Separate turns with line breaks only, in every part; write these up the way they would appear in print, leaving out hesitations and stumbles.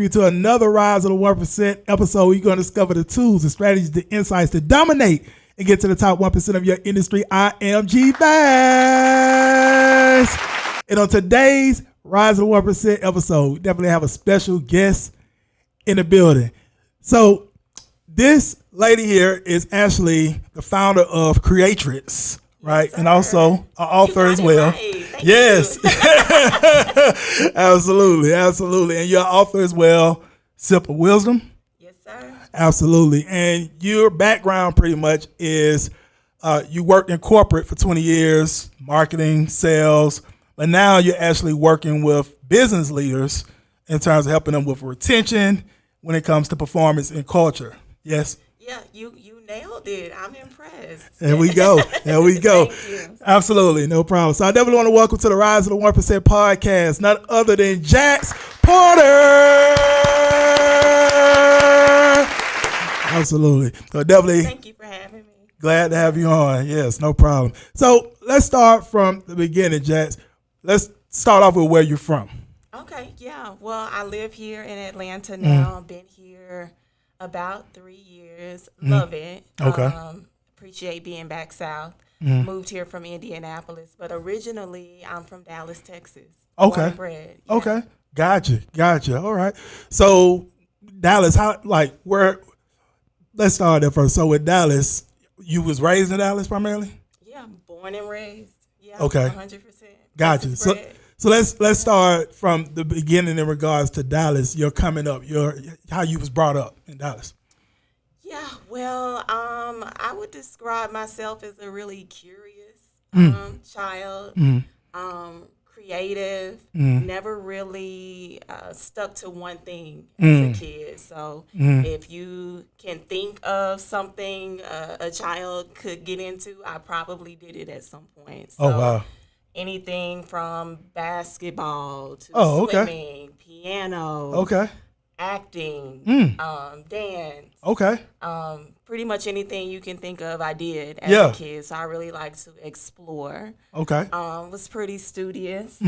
welcome you to another Rise of the 1% episode. You're going to discover the tools, the strategies, the insights to dominate and get to the top 1% of your industry. I am G Bass. And on today's Rise of the 1% episode, we definitely have a special guest in the building. So this lady here is actually the founder of Creatrix, right? Yes, and also an author as well.
Right.
Yes. Absolutely. And you're an author as well. Simple Wisdom.
Yes, sir.
Absolutely. And your background pretty much is you worked in corporate for 20 years, marketing, sales, but now you're actually working with business leaders in terms of helping them with retention when it comes to performance and culture. Yes?
Yeah, you nailed it. I'm impressed.
There we go.
Thank you.
Absolutely. No problem. So I definitely want to welcome to the Rise of the 1% podcast, none other than Jax Porter. Absolutely. So definitely.
Thank you for having me.
Glad to have you on. Yes, no problem. So let's start from the beginning, Jax. Let's start off with where you're from.
Okay, yeah. Well, I live here in Atlanta now. I've been here about 3 years. Love it.
Okay.
Appreciate being back south. Moved here from Indianapolis, but originally I'm from Dallas, Texas.
Okay.
Born and bred. Yeah.
Okay. Gotcha. All right. So Dallas, let's start there first. So with Dallas, you was raised in Dallas primarily?
Yeah, born and raised. Yeah.
Okay.
100%.
Gotcha.
Texas bred.
So let's start from the beginning in regards to Dallas. You're coming up, how you was brought up in Dallas.
Yeah, well, I would describe myself as a really curious child, creative, never really stuck to one thing as a kid. So if you can think of something a child could get into, I probably did it at some point. So,
oh, wow.
Anything from basketball to swimming, piano, acting, dance.
Okay.
Pretty much anything you can think of, I did as a kid. So I really like to explore.
Okay.
Was pretty studious,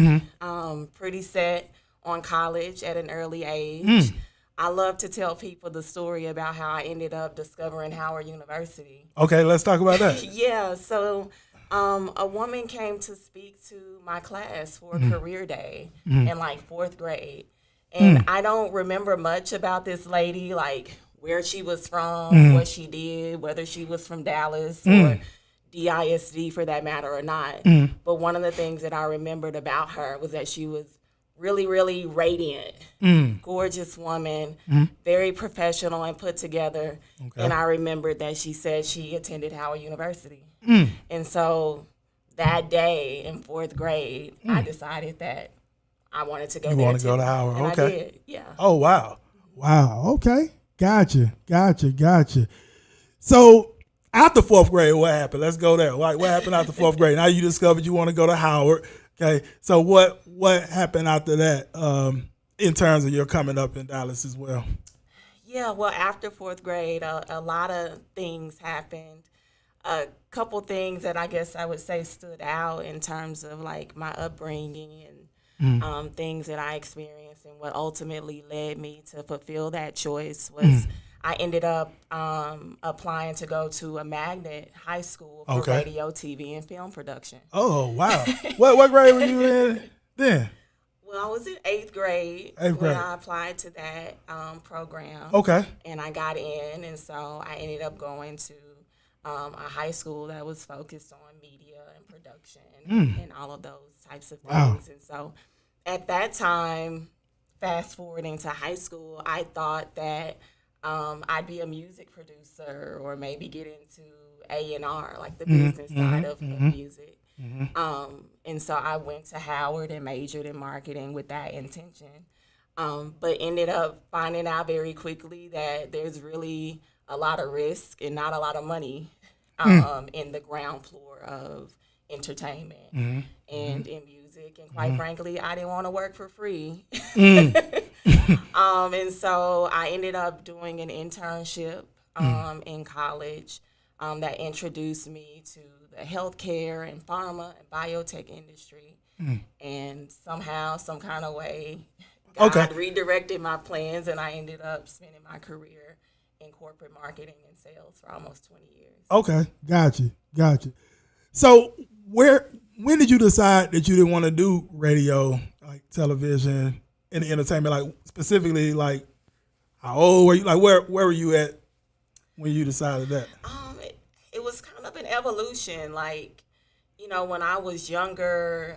pretty set on college at an early age. I love to tell people the story about how I ended up discovering Howard University.
Okay, let's talk about that.
Yeah, so a woman came to speak to my class for career day in like fourth grade. And I don't remember much about this lady, like where she was from, what she did, whether she was from Dallas or DISD for that matter or not. But one of the things that I remembered about her was that she was really, really radiant, gorgeous woman, very professional and put together. Okay. And I remembered that she said she attended Howard University. And so that day in fourth grade, I decided that I wanted to go there.
You want to go to Howard?
And
okay.
I did, yeah.
Oh, wow. Okay. Gotcha. So after fourth grade, what happened? Let's go there. Like, what happened after fourth grade? Now you discovered you want to go to Howard. Okay. So what happened after that in terms of your coming up in Dallas as well?
Yeah, well, after fourth grade, a lot of things happened. A couple things that I guess I would say stood out in terms of like my upbringing and things that I experienced, and what ultimately led me to fulfill that choice was I ended up applying to go to a magnet high school for radio, TV, and film production. Oh, wow.
What grade were you in then?
Well, I was in eighth grade when I applied to that program.
Okay.
And I got in, and so I ended up going to a high school that was focused on media and production and all of those types of things.
Wow.
And so at that time, fast forwarding to high school, I thought that I'd be a music producer or maybe get into A&R, like the business side of music. And so I went to Howard and majored in marketing with that intention, but ended up finding out very quickly that there's really a lot of risk and not a lot of money in the ground floor of entertainment and in music. And quite frankly, I didn't want to work for free. And so I ended up doing an internship in college that introduced me to the healthcare and pharma and biotech industry. And somehow, some kind of way, God redirected my plans, and I ended up spending my career in corporate marketing and sales for almost 20 years.
Okay, got you. So when did you decide that you didn't want to do radio, like television, and entertainment? Like specifically, like how old were you? Like where were you at when you decided that?
It was kind of an evolution. Like, you know, when I was younger,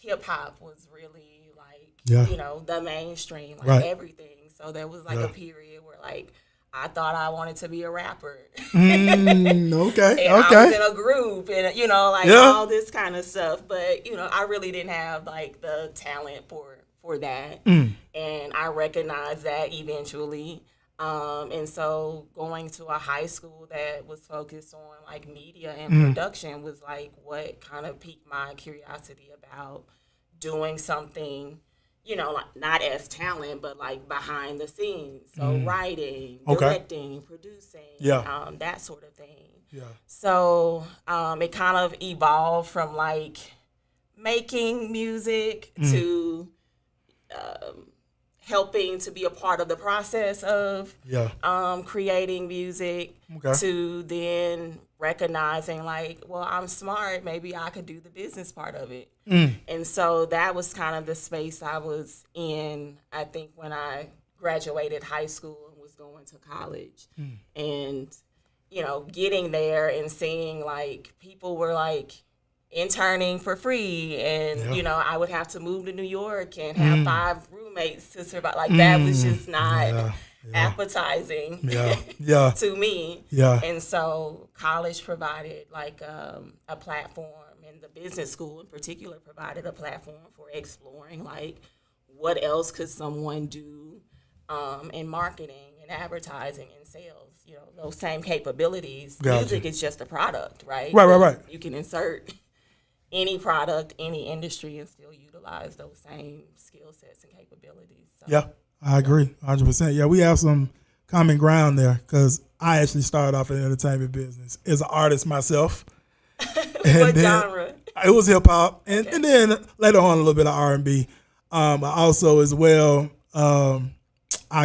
hip hop was really like, you know, the mainstream, like everything. So there was like a period where like I thought I wanted to be a rapper.
Okay.
And I was in a group and, you know, like all this kind of stuff. But, you know, I really didn't have like the talent for that. And I recognized that eventually. And so going to a high school that was focused on like media and production was like what kind of piqued my curiosity about doing something, you know, like not as talent, but like behind the scenes. So writing, directing, producing, that sort of thing. Yeah. So it kind of evolved from like making music to helping to be a part of the process of creating music to then recognizing like, well, I'm smart, maybe I could do the business part of it. And so that was kind of the space I was in, I think, when I graduated high school and was going to college. And, you know, getting there and seeing like people were like interning for free and, you know, I would have to move to New York and have 5 roommates to survive. Like that was just not appetizing to me. And so college provided like a platform, and the business school in particular provided a platform for exploring like what else could someone do in marketing and advertising and sales. You know, those same capabilities. Music is just a product, right? Right. You can insert any product, any industry, and still utilize those same skill sets and capabilities. So,
yeah, I agree, 100%. Yeah, we have some common ground there because I actually started off in the entertainment business as an artist myself.
What genre?
It was hip hop, and then later on a little bit of R&B. I also, as well, I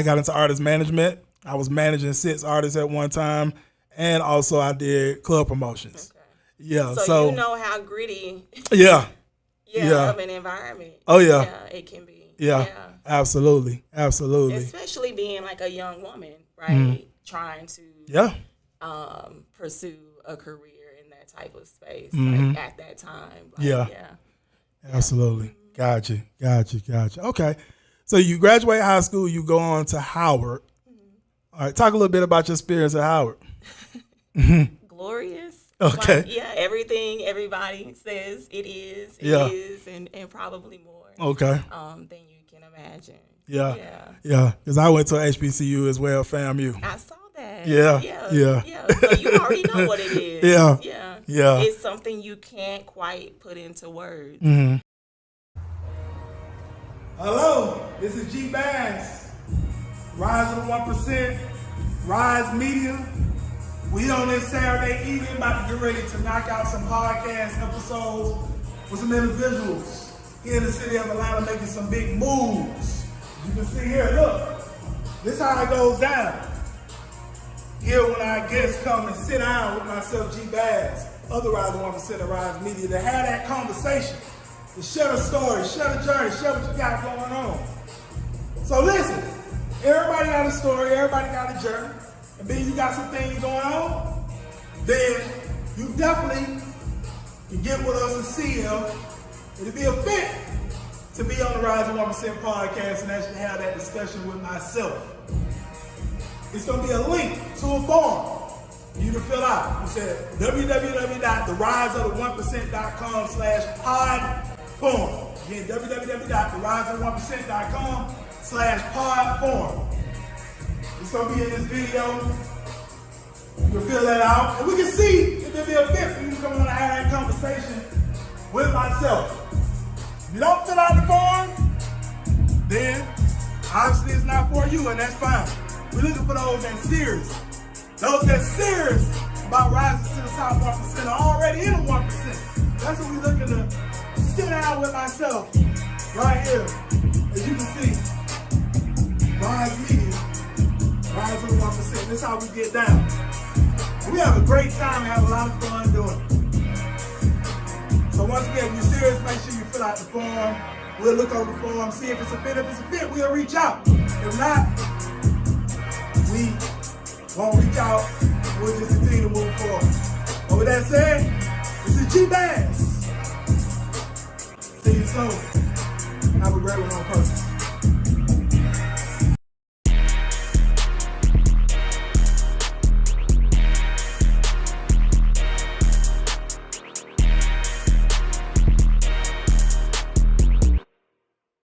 got into artist management. I was managing 6 artists at one time, and also I did club promotions. Yeah,
so you know how gritty of an environment.
Oh yeah,
it can be.
Yeah, absolutely.
Especially being like a young woman, right? Trying to pursue a career in that type of space, like at that time. Like,
absolutely. Gotcha. Okay, so you graduate high school, you go on to Howard. All right, talk a little bit about your experience at Howard.
Glorious.
Okay.
Like, everything everybody says it is, and probably more.
Okay.
Than you can imagine.
Yeah. Because I went to HBCU as well, FAMU.
I saw that.
Yeah.
So you already know what it is. Yeah. It's something you can't quite put into words.
Hello, this is G Bass, Rise of the 1%, Rise Media. We on this Saturday evening about to get ready to knock out some podcast episodes with some individuals here in the city of Atlanta making some big moves. You can see here, look, this is how it goes down. Here when our guests come and sit down with myself, G Bass, other Rise of 1% of Rise Media, to have that conversation, to share the story, share the journey, share what you got going on. So listen, everybody got a story, everybody got a journey. And then you got some things going on, then you definitely can get with us and see him. It'll be a fit to be on the Rise of 1% podcast and actually have that discussion with myself. It's going to be a link to a form for you to fill out. You said www.theriseof1%.com/pod form. Again, www.theriseof1%.com/pod form. It's going to be in this video. You can fill that out. And we can see if it'll be a fit for you to come on and have that conversation with myself. If you don't fill out the form, then obviously it's not for you, and that's fine. We're looking for those that's serious. Those that's serious about rising to the top 1% are already in the 1%. That's what we're looking to sit down with myself right here. As you can see. Rise Media. Rise of the 1%. This is how we get down. We have a great time and have a lot of fun doing it. So once again, if you're serious, make sure you fill out the form. We'll look over the form, see if it's a fit. If it's a fit, we'll reach out. If not, we won't reach out. We'll just continue to move forward. But with that said, this is G Bass. See you soon. Have a great one on purpose.